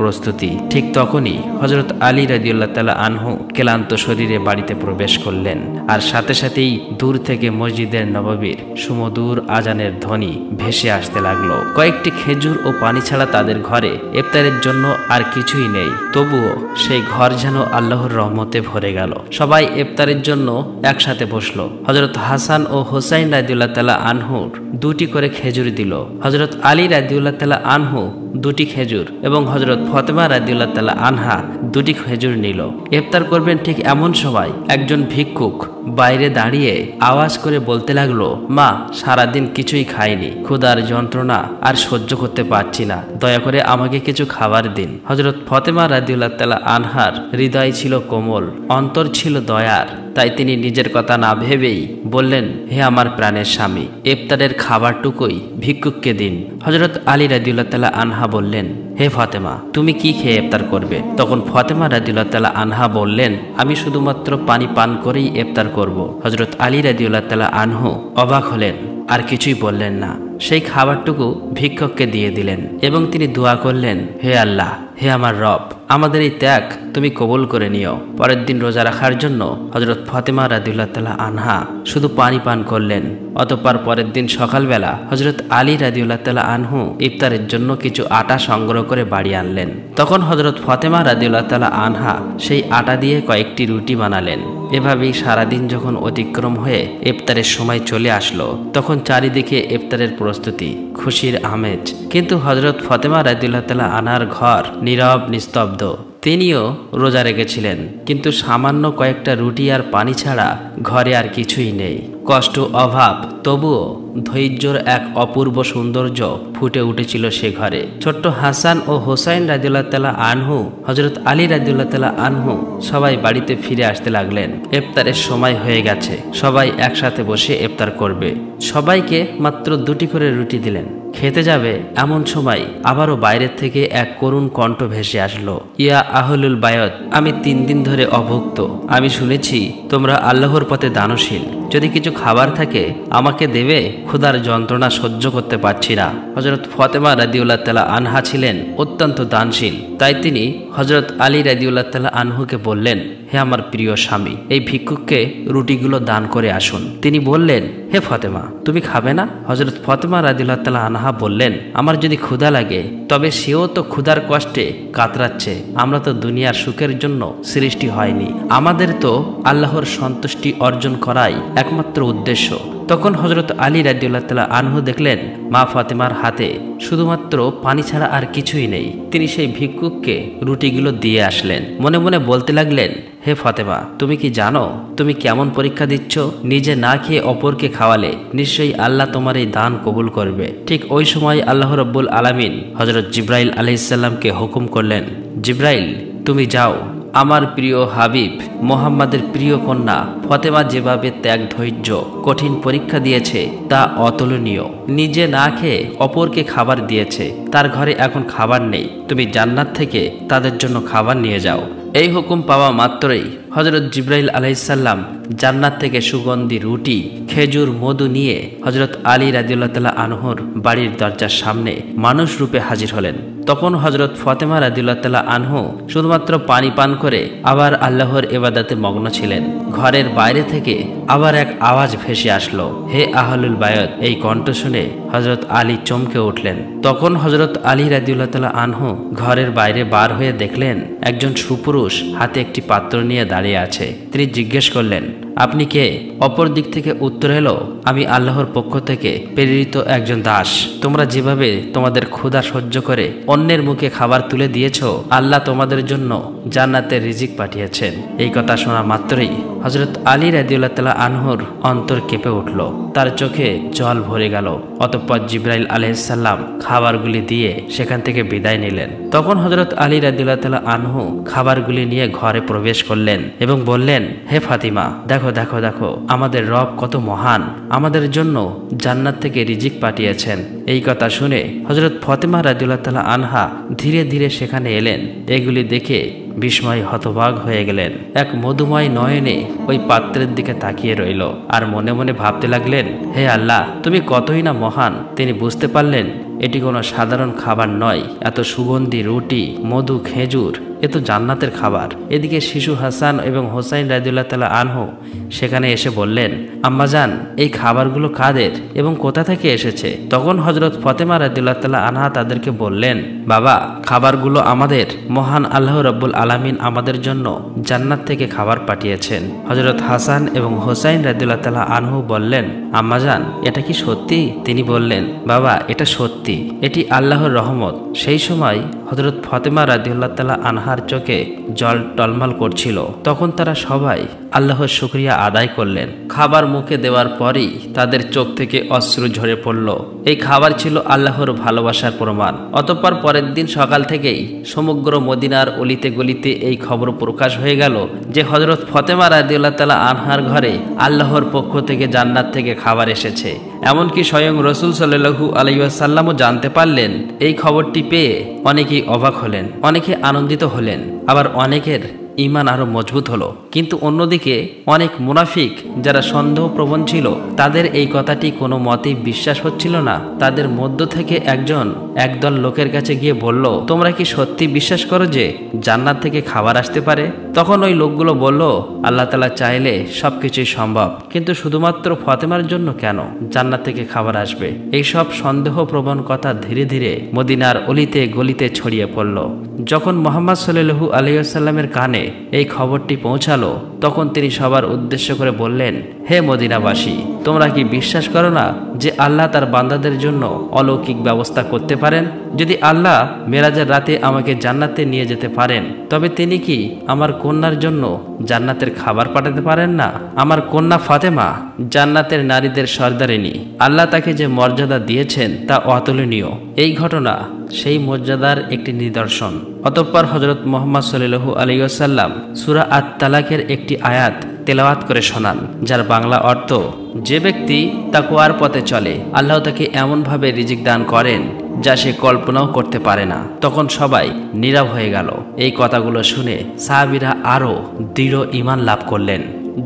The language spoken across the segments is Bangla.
প্রস্তুতি। ঠিক তখনই হযরত আলী রাদিয়াল্লাহু তাআলা আনহু ক্লান্ত শরীরে বাড়িতে প্রবেশ করলেন, আর সাথে সাথেই দূর থেকে মসজিদের নববীর সুমধুর আজানের ধ্বনি ভেসে আসতে লাগলো। কয়েকটি খেজুর ও পানি ছাড়া তাদের ঘরে ইফতারের জন্য আর কিছুই নেই, তবুও সেই ঘর যেন আল্লাহর রহমতে ভরে গেল। সবাই ইফতারের জন্য একসাথে বসলো। হযরত হাসান ও হুসাইন রাদিয়াল্লাহু তাআলা আনহুর দুটি করে খেজুর দিল। হযরত আলী রাদিয়াল্লাহু তাআলা আনহু দুটি খেজুর এবং হযরত ফাতেমা রাদিয়াল্লাহু তাআলা আনহা দুটি খেজুর নিল। ইফতার করবেন ঠিক এমন সময় একজন ভিক্ষুক বাইরে দাঁড়িয়ে আওয়াজ করে বলতে লাগলো, মা, সারাদিন কিছুই খাইনি, ক্ষুধার যন্ত্রণা আর সহ্য করতে পারছি না, দয়া করে আমাকে কিছু খাবার দিন। হযরত ফাতেমা রাদিয়াল্লাহু তাআলা আনহার হৃদয় ছিল কোমল, অন্তর ছিল দয়ার, তাই তিনি নিজের কথা না ভেবেই বললেন, হে আমার প্রাণের স্বামী, ইফতারের খাবারটুকুই ভিক্ষুককে দিন। হযরত আলী রাদিয়াল্লাহু তাআলা আনহা বললেন, হে ফাতেমা, তুমি কি খেয়ে ইফতার করবে? তখন ফাতেমা রাদিয়াল্লাহু তাআলা আনহা বললেন, আমি শুধুমাত্র পানি পান করেই ইফতার করব। হযরত আলী রাদিয়াল্লাহু তাআলা আনহু অবাক হলেন, আর কিছুই বললেন না। সেই খাবারটুকু ভিক্ষুককে দিয়ে দিলেন এবং তিনি দোয়া করলেন, হে আল্লাহ, হে আমার রব, আমাদের এই ত্যাগ তুমি কবুল করে নিও। পরের দিন রোজা রাখার জন্য হযরত ফাতেমা রাদিয়াল্লাহু তাআলা আনহা শুধু পানি পান করলেন। অতঃপর পরের দিন সকালবেলা হযরত আলী রাদিয়াল্লাহু তাআলা আনহু ইফতারের জন্য কিছু আটা সংগ্রহ করে বাড়ি আনলেন। তখন হযরত ফাতেমা রাদিয়াল্লাহু তাআলা আনহা সেই আটা দিয়ে কয়েকটি রুটি বানালেন। এভাবেই সারাদিন যখন অতিক্রম হয়ে ইফতারের সময় চলে আসলো, তখন চারিদিকে ইফতারের প্রস্তুতি, খুশির আমেজ। কিন্তু হযরত ফাতেমা রাদিয়াল্লাহু তাআলা আনহার ঘর নীরব নিস্তব্ধ। তিনিও রোজা রেখেছিলেন, কিন্তু সামান্য কয়েকটা রুটি আর পানি ছাড়া ঘরে আর কিছুই নেই। কষ্ট, অভাব, তবুও ধৈর্যর এক অপূর্ব সৌন্দর্য ফুটে উঠেছিল সে ঘরে। ছোট্ট হাসান ও হোসাইন রাদিয়াল্লাহু তাআলা আনহু, হযরত আলী রাদিয়াল্লাহু তাআলা আনহু সবাই বাড়িতে ফিরে আসতে লাগলেন। ইফতারের সময় হয়ে গেছে, সবাই একসাথে বসে ইফতার করবে। সবাইকে মাত্র দুটি করে রুটি দিলেন। খেতে যাবে এমন সময় আবারও বাইরের থেকে এক করুণ কণ্ঠ ভেসে আসলো, ইয়া আহলুল বায়ত, আমি 3 দিন ধরে অভুক্ত। আমি শুনেছি তোমরা আল্লাহর পথে দানশীল, যদি কিছু খাবার থাকে আমাকে দেবে, ক্ষুধার যন্ত্রণা সহ্য করতে পারছি না। হযরত ফাতেমা রাদিয়াল্লাহু তাআলা আনহা ছিলেন অত্যন্ত দানশীল, তাই তিনি হযরত আলী রাদিয়াল্লাহু তাআলা আনহুকে বললেন, হে আমার প্রিয় স্বামী, এই ভিক্ষুককে রুটিগুলো দান করে আসুন। তিনি বললেন, হে ফাতেমা, তুমি খাবে না? হযরত ফাতেমা রাদিয়াল্লাহু তাআলা আনহা বললেন, আমার যদি ক্ষুধা লাগে তবে সেও তো ক্ষুধার কষ্টে কাতরাচ্ছে। আমরা তো দুনিয়ার সুখের জন্য সৃষ্টি হয়নি, আমাদের তো আল্লাহর সন্তুষ্টি অর্জন করাই একমাত্র উদ্দেশ্য। তখন হযরত আলী রাদিয়াল্লাহু তাআলা আনহু দেখলেন মা ফাতেমার হাতে শুধুমাত্র পানি ছাড়া আর কিছুই নেই। তিনি সেই ভিক্ষুককে রুটিগুলো দিয়ে আসলেন। মনে মনে বলতে লাগলেন, হে ফাতেমা, তুমি কি জানো তুমি কেমন পরীক্ষা দিচ্ছ? নিজে না খেয়ে অপরকে খাওয়ালে নিশ্চয়ই আল্লাহ তোমার এই দান কবুল করবে। ঠিক ওই সময় আল্লাহ রাব্বুল আলামিন হযরত জিবরাইল আলাইহিস সালামকে হুকুম করলেন, জিবরাইল, তুমি যাও, আমার প্রিয় হাবিব মুহাম্মাদের প্রিয় কন্যা ফাতেমা যেভাবে ত্যাগ, ধৈর্য, কঠিন পরীক্ষা দিয়েছে তা অতুলনীয়। নিজে না খেয়ে অপরকে খাবার দিয়েছে, তার ঘরে এখন খাবার নেই, তুমি জান্নাত থেকে তাদের জন্য খাবার নিয়ে যাও। এই হুকুম পাওয়া মাত্রই হযরত জিবরাইল আলাইহিস সালাম জান্নাত থেকে সুগন্ধি রুটি, খেজুর, মধু নিয়ে হযরত আলী রাদিয়াল্লাহু তাআলা আনহুর বাড়ির দরজার সামনে মানুষ রূপে হাজির হলেন। তখন হযরত ফাতেমা রাদিয়াল্লাহু তাআলা আনহু শুধুমাত্র পানি পান করে আবার আল্লাহর ইবাদতে মগ্ন ছিলেন। ঘরের বাইরে থেকে আবার এক আওয়াজ ভেসে আসলো, হে আহলুল বায়ত। এই কণ্ঠ শুনে হযরত আলী চমকে উঠলেন। তখন হযরত আলী রাদিয়াল্লাহু তাআলা আনহু ঘরের বাইরে বার হয়ে দেখলেন একজন সুপুরুষ হাতে একটি পাত্র নিয়ে দাঁড়িয়ে আছে। তিনি জিজ্ঞেস করলেন, আপনি কে? অপর দিক থেকে উত্তর এলো, আমি আল্লাহর পক্ষ থেকে প্রেরিত একজন দাস। তোমরা যেভাবে তোমাদের ক্ষুধা সহ্য করে অন্যের মুখে খাবার তুলে দিয়েছো, আল্লাহ তোমাদের জন্য জান্নাতের রিজিক পাঠিয়েছেন। এই কথা শোনা মাত্রই হযরত আলী রাদিয়াল্লাহু তাআলা আনহুর অন্তর কেঁপে উঠল, তার চোখে জল ভরে গেল। অতঃপর জিবরাইল আলাইহিস সালাম খাবারগুলি দিয়ে সেখান থেকে বিদায় নিলেন। তখন হযরত আলী রাদিয়াল্লাহু তাআলা আনহু খাবারগুলি নিয়ে ঘরে প্রবেশ করলেন এবং বললেন, হে ফাতিমা, দেখো দেখো দেখো, আমাদের রব কত মহান, আমাদের জন্য জান্নাত থেকে রিজিক পাঠিয়েছেন। এই কথা শুনে হযরত ফাতিমা রাদিয়াল্লাহু তাআলা আনহা ধীরে ধীরে সেখানে এলেন। এগুলি দেখে বিস্ময় হতবাক হয়ে গেলেন। এক মধুময় নয়নে ওই পাত্রের দিকে তাকিয়ে রইল আর মনে মনে ভাবতে লাগলেন, হে আল্লাহ, তুমি কতই না মহান। তিনি বুঝতে পারলেন এটি কোনো সাধারণ খাবার নয়। এত সুগন্ধি রুটি, মধু, খেজুর, এ তো জান্নাতের খাবার। এদিকে শিশু হাসান এবং হোসাইন রাদিয়াল্লাহু তাআলা আনহু সেখানে এসে বললেন, আম্মাজান, এই খাবারগুলো কাদের এবং কোথা থেকে এসেছে? তখন হযরত ফাতেমা রাদিয়াল্লাহু তাআলা আনহা তাদেরকে বললেন, বাবা, খাবারগুলো আমাদের মহান আল্লাহ রাব্বুল আলামিন আমাদের জন্য জান্নাত থেকে খাবার পাঠিয়েছেন। হযরত হাসান এবং হোসাইন রাদিয়াল্লাহু তাআলা আনহু বললেন, আম্মাজান, এটা কি সত্যি? তিনি বললেন, বাবা, এটা সত্যি, এটি আল্লাহর রহমত। সেই সময় হযরত ফাতেমা রাদিয়াল্লাহু তাআলা আনহার চোখে জল টলমল করছিল। তখন তারা সবাই আল্লাহর শুকরিয়া আদায় করলেন। খাবার মুখে দেওয়ার পরই তাদের চোখ থেকে অশ্রু ঝরে পড়ল। এই খাবার ছিল আল্লাহর ভালোবাসার প্রমাণ। অতঃপর পরের দিন সকাল থেকেই সমগ্র মদিনার অলিতে গলিতে এই খবর প্রকাশ হয়ে গেল যে হযরত ফাতেমা রাদিয়াল্লাহু তাআলা আনহার ঘরে আল্লাহর পক্ষ থেকে জান্নাত থেকে খাবার এসেছে। এমনকি স্বয়ং রাসূল সাল্লাল্লাহু আলাইহি ওয়াসাল্লামও জানতে পারলেন। এই খবরটি পেয়ে অনেকেই অবাক হলেন, অনেকে আনন্দিত হলেন, আবার অনেকের ঈমান আরো মজবুত হলো। কিন্তু অন্যদিকে অনেক মুনাফিক যারা সন্দেহপ্রবণ ছিল, তাদের এই কথাটি কোনো মতেই বিশ্বাস হচ্ছিল না। তাদের মধ্য থেকে একদল লোকের কাছে গিয়ে বলল, তোমরা কি সত্যি বিশ্বাস করো যে জান্নাত থেকে খাবার আসতে পারে? তখন ওই লোকগুলো বলল, আল্লাহ তাআলা চাইলে সবকিছুই সম্ভব, কিন্তু শুধুমাত্র ফাতেমার জন্য কেন জান্নাত থেকে খাবার আসবে? এইসব সন্দেহপ্রবণ কথা ধীরে ধীরে মদিনার অলিতে গলিতে ছড়িয়ে পড়ল। যখন মুহাম্মদ সাল্লাল্লাহু আলাইহি ওয়াসাল্লামের কানে এই খবরটি পৌঁছালো, তখন তিনি সবার উদ্দেশ্য করে বললেন, হে মদিনাবাসী, তোমরা কি বিশ্বাস করো না যে আল্লাহ তার বান্দাদের জন্য অলৌকিক ব্যবস্থা করতে পারেন? যদি আল্লাহ মেরাজের রাতে আমাকে জান্নাতে নিয়ে যেতে পারেন, তবে তিনি কি আমার কন্যার জন্য জান্নাতের খাবার পাঠাতে পারেন না? আমার কন্যা ফাতেমা জান্নাতের নারীদের সর্দারিনী। আল্লাহ তাকে যে মর্যাদা দিয়েছেন তা অতুলনীয়। এই ঘটনা সেই মর্যাদার একটি নিদর্শন। অতঃপর হযরত মুহাম্মদ সাল্লাল্লাহু আলাইহি ওয়াসাল্লাম সূরা আত-তালাকের একটি আয়াত তেলাওয়াত করে শোনান, যার বাংলা অর্থ, যে ব্যক্তি তাকওয়ার পথে চলে আল্লাহ তাকে এমনভাবে রিজিক দান করেন যা সে কল্পনাও করতে পারে না। তখন সবাই নীরব হয়ে গেল। এই কথাগুলো শুনে সাহাবীরা আরো দৃঢ় ঈমান লাভ করলেন।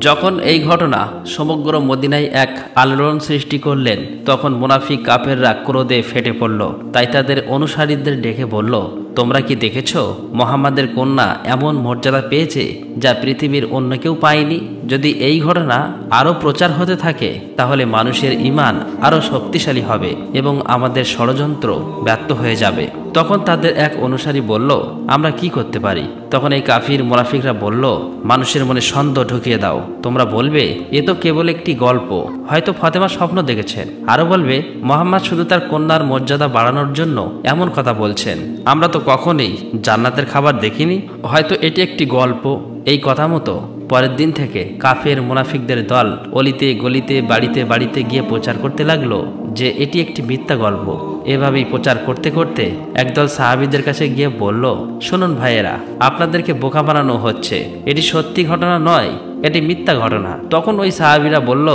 যখন এই ঘটনা সমগ্র মদিনায় এক আলোড়ন সৃষ্টি করলেন, তখন মুনাফিক কাফেররা ক্রোধে ফেটে পড়ল। তাই তাদের অনুসারীদের ডেকে বলল, তোমরা কি দেখেছ মুহাম্মাদের কন্যা এমন মর্যাদা পেয়েছে যা পৃথিবীর অন্য কেউ পায়নি? যদি এই ঘটনা আরো প্রচার হতে থাকে তাহলে মানুষের ঈমান আরো শক্তিশালী হবে এবং আমাদের ষড়যন্ত্র ব্যর্থ হয়ে যাবে। তখন তাদের এক অনুসারী বলল, আমরা কি করতে পারি? তখন এই কাফির মুনাফিকরা বলল, মানুষের মনে সন্দেহ ঢুকিয়ে দাও। তোমরা বলবে এ তো কেবল একটি গল্প, হয়তো ফাতেমা স্বপ্ন দেখেছেন। আরো বলবে মুহাম্মদ শুধু তার কন্যার মর্যাদা বাড়ানোর জন্য এমন কথা বলছেন। আমরা তো কখনোই জান্নাতের খাবার দেখিনি, হয়তো এটি একটি গল্প। এই কথা মতো পরের দিন থেকে কাফের মুনাফিকদের দল অলিতে গলিতে বাড়িতে বাড়িতে গিয়ে প্রচার করতে লাগলো যে এটি একটি মিথ্যা গল্প। এভাবেই প্রচার করতে করতে একদল সাহাবীদের কাছে গিয়ে বলল, শুনুন ভাইয়েরা, আপনাদেরকে বোকা বানানো হচ্ছে, এটি সত্যি ঘটনা নয়, এটি মিথ্যা ঘটনা। তখন ওই সাহাবীরা বলল,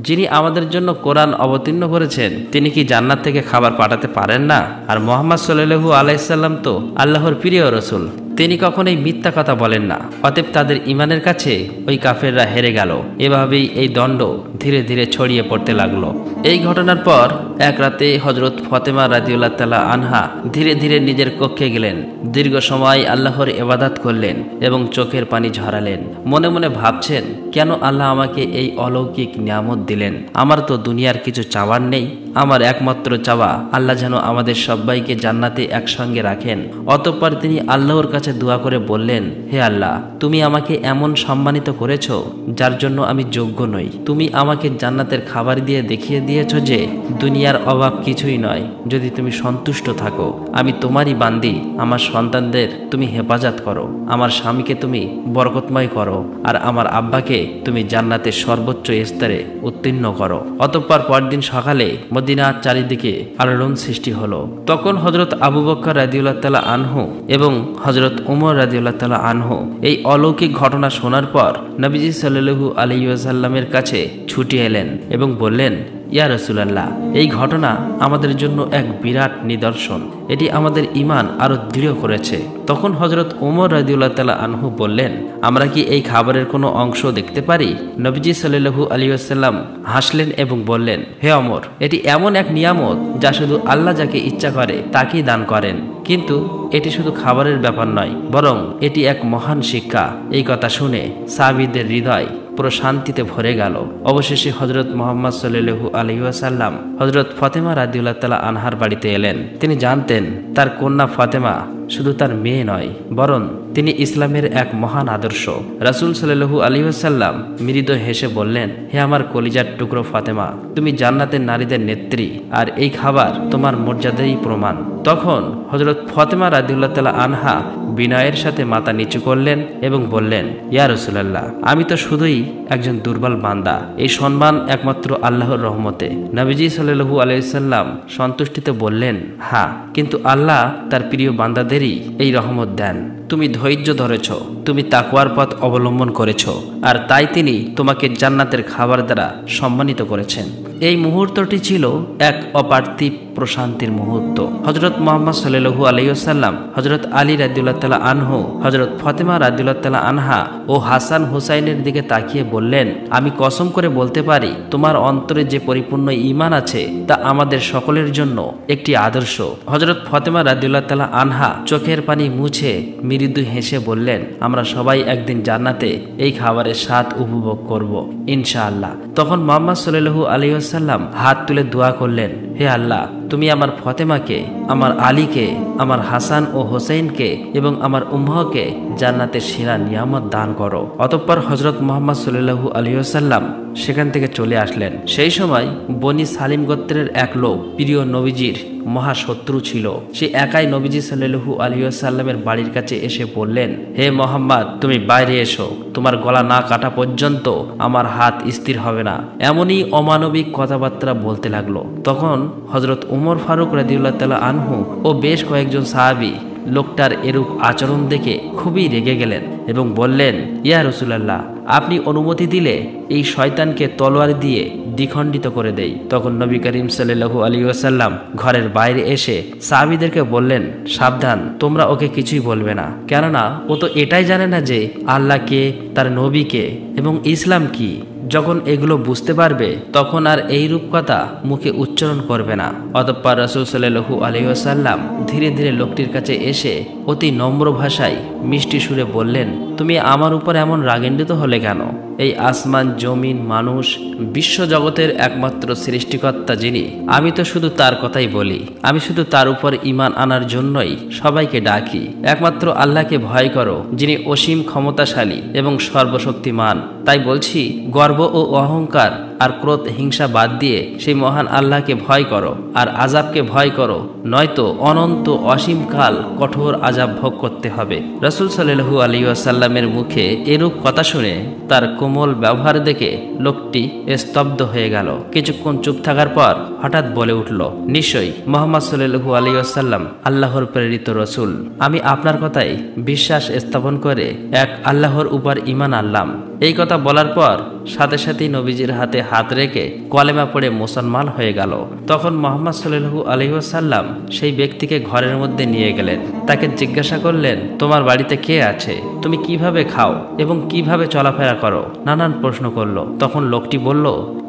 যিনি আমাদের জন্য কোরআন অবতীর্ণ করেছেন তিনি কি জান্নাত থেকে খাবার পাঠাতে পারেন না? আর মুহাম্মদ সাল্লাল্লাহু আলাইহি সাল্লাম তো আল্লাহর প্রিয় রাসূল, তিনি কখনোই মিথ্যা কথা বলেন না। অতএব তাদের ঈমানের কাছে ওই কাফেররা হেরে গেল। এভাবেই এই দণ্ড ধীরে ধীরে ছড়িয়ে পড়তে লাগলো। এই ঘটনার পর এক রাতে হযরত ফাতেমা রাদিয়াল্লাহু তাআলা আনহা ধীরে ধীরে নিজের কক্ষে গেলেন। দীর্ঘ সময় আল্লাহর ইবাদত করলেন এবং চোখের পানি ঝরালেন। মনে মনে ভাবছেন, কেন আল্লাহ আমাকে এই অলৌকিক নিয়ামত দিলেন? আমার তো দুনিয়ার কিছু চাওয়ার নেই। আমার একমাত্র চাওয়া আল্লাহ যেন আমাদের সবাইকে জান্নাতে একসঙ্গে রাখেন। অতঃপর তিনি আল্লাহর কাছে দোয়া করে বললেন, হে আল্লাহ, তুমি আমাকে এমন সম্মানিত করেছো যার জন্য আমি যোগ্য নই। তুমি আমাকে জান্নাতের খাবার দিয়ে দেখিয়ে দিয়েছো যে দুনিয়ার অভাব কিছুই নয়। যদি তুমি সন্তুষ্ট থাকো, আমি তোমারই বান্দি। আমার সন্তানদের তুমি হেফাজত করো, আমার স্বামীকে তুমি বরকতময় করো, আর আমার আব্বাকে তুমি জান্নাতের সর্বোচ্চ স্তরে উত্তীর্ণ করো। অতঃপর পরদিন সকালে মদিনার চারিদিকে আলোড়ন সৃষ্টি হলো। তখন হযরত আবু বকর রাদিয়াল্লাহু তাআলা আনহু এবং হযরত উমর রাদিয়াল্লাহু তাআলা আনহু এই অলৌকিক ঘটনা শোনার পর নবীজি সাল্লাল্লাহু আলাইহি ওয়াসাল্লামের কাছে ছুটে এলেন এবং বললেন, ইয়া রাসূলুল্লাহ, এই ঘটনা আমাদের জন্য এক বিরাট নিদর্শন, এটি আমাদের ঈমান আরো দৃঢ় করেছে। তখন হযরত ওমর রাদিয়াল্লাহু তাআলা আনহু বললেন, আমরা কি এই খাবারের কোনো অংশ দেখতে পারি? নবীজি সাল্লাল্লাহু আলাইহি ওয়াসাল্লাম হাসলেন এবং বললেন, হে ওমর, এটি এমন এক নিয়ামত যা শুধু আল্লাহ যাকে ইচ্ছা করে তাকেই দান করেন, কিন্তু এটি শুধু খাবারের ব্যাপার নয়, বরং এটি এক মহান শিক্ষা। এই কথা শুনে সাহাবীদের হৃদয় পুরো শান্তিতে ভরে গেল। অবশেষে হযরত মুহাম্মদ সাল্লাল্লাহু আলাইহি ওয়াসাল্লাম হযরত ফাতেমা রাদিয়াল্লাহু তাআলা আনহার বাড়িতে এলেন। তিনি জানতেন তার কন্যা ফাতেমা শুধু তার মেয়ে নয়, বরং তিনি ইসলামের এক মহান আদর্শ। রাসূল সাল্লাল্লাহু আলাইহি ওয়াসাল্লাম মৃদু হেসে বললেন, হে আমার কলিজার টুকরো ফাতেমা, তুমি জান্নাতের নারীদের নেত্রী, আর এই খাবার তোমার মর্যাদারই প্রমাণ। তখন হযরত ফাতেমা রাদিয়াল্লাহু তাআলা আনহা বিনয়ের সাথে মাথা নিচু করলেন এবং বললেন, ইয়া রাসূলুল্লাহ, আমি তো শুধুই একজন দুর্বল বান্দা, এই সম্মান একমাত্র আল্লাহর রহমতে। নবীজি সাল্লাল্লাহু আলাইহি ওয়াসাল্লাম সন্তুষ্টিতে বললেন, হ্যাঁ, কিন্তু আল্লাহ তার প্রিয় বান্দাদেরই এই রহমত দেন। তুমি ধৈর্য ধরেছ, তুমি তাকওয়ার পথ অবলম্বন করেছ, আর তাই তিনি তোমাকে জান্নাতের খাবার দ্বারা সম্মানিত করেছেন। এই মুহূর্তটি ছিল এক অপার্থিব প্রশান্তির মুহূর্ত। হযরত মুহাম্মদ সাল্লাল্লাহু আলাইহি ওয়াসাল্লাম হযরত আলী রাদিয়াল্লাহু তাআলা আনহু, হযরত ফাতেমা রাদিয়াল্লাহু তাআলা আনহা ও হাসান হুসাইনের দিকে তাকিয়ে বললেন, আমি কসম করে বলতে পারি, তোমার অন্তরে যে পরিপূর্ণ ঈমান আছে তা আমাদের সকলের জন্য একটি আদর্শ। হযরত ফাতেমা রাদিয়াল্লাহু তাআলা আনহা চোখের পানি মুছে মৃদু হেসে বললেন, আমরা সবাই একদিন জান্নাতে এই খাবারের স্বাদ উপভোগ করব ইনশাআল্লাহ। তখন মুহাম্মদ সাল্লাল্লাহু আলাইহি ওয়াসাল্লাম হাত তুলে দোয়া করলেন, হে আল্লাহ, তুমি আমার ফাতেমাকে, আমার আলীকে, আমার হাসান ও হোসেনকে এবং আমার উম্মহকে জান্নাতের সেরা নিয়ামত দান করো। অতঃপর হযরত মুহাম্মদ সাল্লাল্লাহু আলাইহি ওয়াসাল্লাম সেখান থেকে চলে আসলেন। সেই সময় বনি সালিম গোত্রের এক লোক প্রিয় নবীজির মহাশত্রু ছিল। সে একাই নবীজি সাল্লাল্লাহু আলাইহি ওয়াসাল্লামের বাড়ির কাছে এসে বললেন, হে মুহাম্মদ, তুমি বাইরে এসো, তোমার গলা না কাটা পর্যন্ত আমার হাত স্থির হবে না। এমনই অমানবিক কথাবার্তা বলতে লাগলো। তখন হযরত উমর ফারুক রাদিয়াল্লাহু তাআলা আনহু ও বেশ কয়েকজন সাহাবী লোকটার এরূপ আচরণ দেখে খুবই রেগে গেলেন এবং বললেন, ইয়া রাসূলুল্লাহ, আপনি অনুমতি দিলে এই শয়তানকে তলোয়ার দিয়ে দ্বিখণ্ডিত করে দেই। তখন নবী করিম সাল্লাল্লাহু আলাইহি ওয়াসাল্লাম ঘরের বাইরে এসে সাহাবীদেরকে বললেন, সাবধান, তোমরা ওকে কিছুই বলবে না, কেননা ও তো এটাই জানে না যে আল্লাহকে, তার নবীকে এবং ইসলাম কি। যখন এগুলো বুঝতে পারবে তখন আর এই রূপ কথা মুখে উচ্চারণ করবে না। অতঃপর রাসূল সাল্লাল্লাহু আলাইহি ওয়াসাল্লাম ধীরে ধীরে লোকটির কাছে এসে অতি নম্র ভাষায় মিষ্টি সুরে বললেন, তুমি আমার উপর এমন রাগান্বিত হলে কেন? এই আসমান, জমিন, মানুষ, বিশ্ব জগতের একমাত্র সৃষ্টিকর্তা যিনি, আমি তো শুধু তার কথাই বলি। আমি শুধু তার উপর ঈমান আনার জন্যই সবাইকে ডাকি। একমাত্র আল্লাহকে ভয় করো, যিনি অসীম ক্ষমতাশালী এবং সর্বশক্তিমান। তাই বলছি, গর্ব ও অহংকার আর ক্রোধ, হিংসা বাদ দিয়ে সেই মহান আল্লাহকে ভয় করো আর আযাবকে ভয় করো, নয়তো অনন্ত অসীম কাল কঠোর আযাব ভোগ করতে হবে। রাসূল সাল্লাল্লাহু আলাইহি ওয়াসাল্লামের মুখে এরূপ কথা শুনে তার কোমল ব্যবহার দেখে লোকটি স্তব্ধ হয়ে গেল। কিছুক্ষণ চুপ থাকার পর হঠাৎ বলে উঠল, নিশ্চয়ই মুহাম্মদ সাল্লাল্লাহু আলাইহি ওয়াসাল্লাম আল্লাহর প্রেরিত রাসূল। আমি আপনার কথায় বিশ্বাস স্থাপন করে এক আল্লাহর উপর ঈমান আনলাম। এই কথা বলার পর সাথে সাথেই নবীজির হাতে হাত রেখে কলেমা পড়ে মুসলমান হয়ে গেল। তখন মুহাম্মদ সাল্লাল্লাহু আলাইহি ওয়াসাল্লাম সেই ব্যক্তিকে ঘরের মধ্যে নিয়ে গেলেন। তাকে জিজ্ঞাসা করলেন, তোমার বাড়িতে কে আছে? তুমি কিভাবে খাও এবং কিভাবে চলাফেরা করো? নানান প্রশ্ন করলো। তখন লোকটি বলল,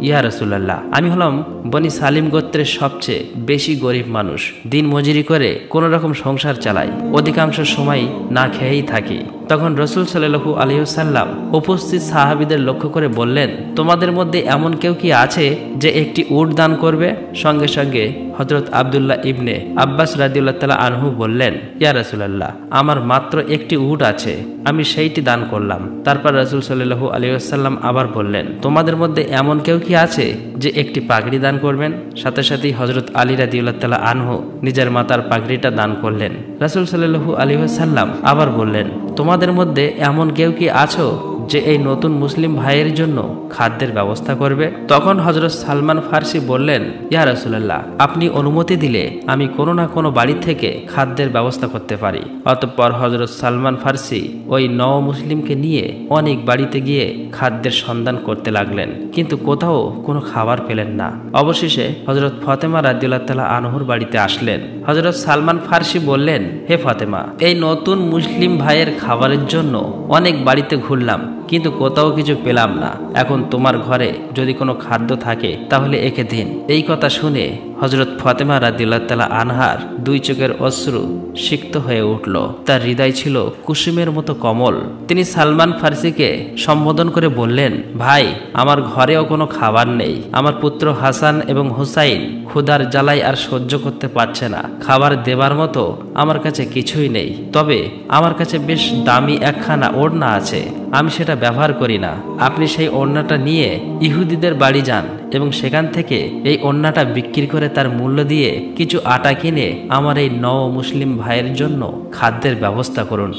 ইয়া রাসূলুল্লাহ, আমি হলাম বনি সালিম গোত্রের সবচেয়ে বেশি গরিব মানুষ। দিন মজুরি করে কোনো রকম সংসার চালাই, অধিকাংশ সময় না খেয়েই থাকি। তখন রাসূল সাল্লাল্লাহু আলাইহি ওয়াসাল্লাম উপস্থিত সাহাবীদের লক্ষ্য করে বললেন, তোমাদের মধ্যে এমন কেউ কি আছে যে একটি উট দান করবে? সঙ্গে সঙ্গে হযরত আব্দুল্লাহ ইবনে আব্বাস রাদিয়াল্লাহু তাআলা আনহু বললেন, ইয়া রাসূলুল্লাহ, আমার মাত্র একটি উট আছে, আমি সেইটি দান করলাম। তারপর রাসূল সাল্লাল্লাহু আলাইহি ওয়াসাল্লাম আবার বললেন, তোমাদের মধ্যে এমন কেউ কি আছে যে একটি পাগড়ি দান করবেন? সাথে সাথেই হযরত আলী রাদিয়াল্লাহু তাআলা আনহু নিজের মাথার পাগড়িটা দান করলেন। রাসূল সাল্লাল্লাহু আলাইহি ওয়াসাল্লাম আবার বললেন, তোমাদের মধ্যে এমন কেউ কি আছো যে এই নতুন মুসলিম ভাইয়ের জন্য খাদ্যের ব্যবস্থা করবে? তখন হযরত সালমান ফার্সি বললেন, ইয়া রাসূলুল্লাহ, আপনি অনুমতি দিলে আমি কোনো না কোনো বাড়ি থেকে খাদ্যের ব্যবস্থা করতে পারি। অতঃপর হযরত সালমান ফার্সি ওই নও মুসলিমকে নিয়ে অনেক বাড়িতে গিয়ে খাদ্যের সন্ধান করতে লাগলেন, কিন্তু কোথাও কোনো খাবার পেলেন না। অবশেষে হযরত ফাতেমা রাদিয়াল্লাহু তাআলা আনহুর বাড়িতে আসলেন। হযরত সালমান ফার্সি বললেন, হে ফাতেমা, এই নতুন মুসলিম ভাইয়ের খাবারের জন্য অনেক বাড়িতে ঘুরলাম, কিন্তু কোথাও কিছু পেলাম না। এখন তোমার ঘরে যদি কোনো খাদ্য থাকে তাহলে একে দিন। এই কথা শুনে হযরত ফাতেমা রাদিয়াল্লাহু তাআলা আনহার দুই চোখের অশ্রু সিক্ত হয়ে উঠল। তার হৃদয় ছিল কুসুমের মতো কোমল। তিনি সালমান ফার্সিকে সম্বোধন করে বললেন, ভাই, আমার ঘরেও কোনো খাবার নেই। আমার পুত্র হাসান এবং হুসাইন ক্ষুধার জ্বালায় আর সহ্য করতে পারছে না। খাবার দেবার মতো আমার কাছে কিছুই নেই। তবে আমার কাছে বেশ দামি একখানা ওড়না আছে, আমি সেটা ব্যবহার করি না। আপনি সেই ওড়নাটা নিয়ে ইহুদিদের বাড়ি যান এবং সেখান থেকে এই ওড়নাটা বিক্রি করে তার মূল্য দিয়ে কিছু আটা কিনে আমার এই নও মুসলিম ভাইয়ের জন্য খাদ্যের ব্যবস্থা করুন।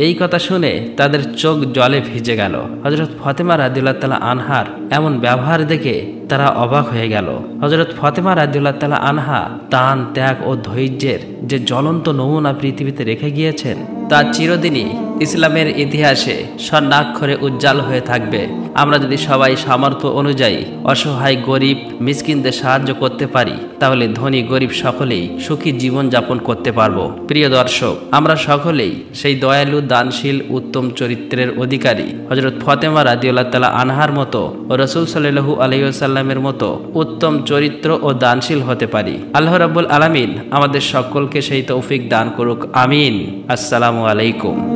এই কথা শুনে তাদের চোখ জলে ভিজে গেল। হযরত ফাতেমা রাদিয়াল্লাহু তাআলা আনহার এমন ব্যবহার দেখে তারা অবাক হয়ে গেল। হযরত ফাতেমা রাদিয়াল্লাহু তাআলা আনহা দান, ত্যাগ ও ধৈর্যের যে জ্বলন্ত নমুনা পৃথিবীতে রেখে গিয়েছেন তা চিরদিনই ইসলামের ইতিহাসে স্বর্ণাক্ষরে উজ্জ্বল হয়ে থাকবে। আমরা যদি সবাই সামর্থ্য অনুযায়ী অসহায় গরিব মিসকিনদের সাহায্য করতে পারি তাহলে ধনী গরিব সকলেই সুখী জীবন যাপন করতে পারবো। প্রিয় দর্শক, আমরা সকলেই সেই দয়ালু, দানশীল, উত্তম চরিত্রের অধিকারী হযরত ফাতেমা রাদিয়াল্লাহু তাআলা আনহার মতো ও রাসূল সাল্লাল্লাহু আলাইহি ওয়াসাল্লামের মতো উত্তম চরিত্র ও দানশীল হতে পারি। আল্লাহ রাব্বুল আলামিন আমাদের সকলকে সেই তৌফিক দান করুক। আমিন। আসসালামু আলাইকুম।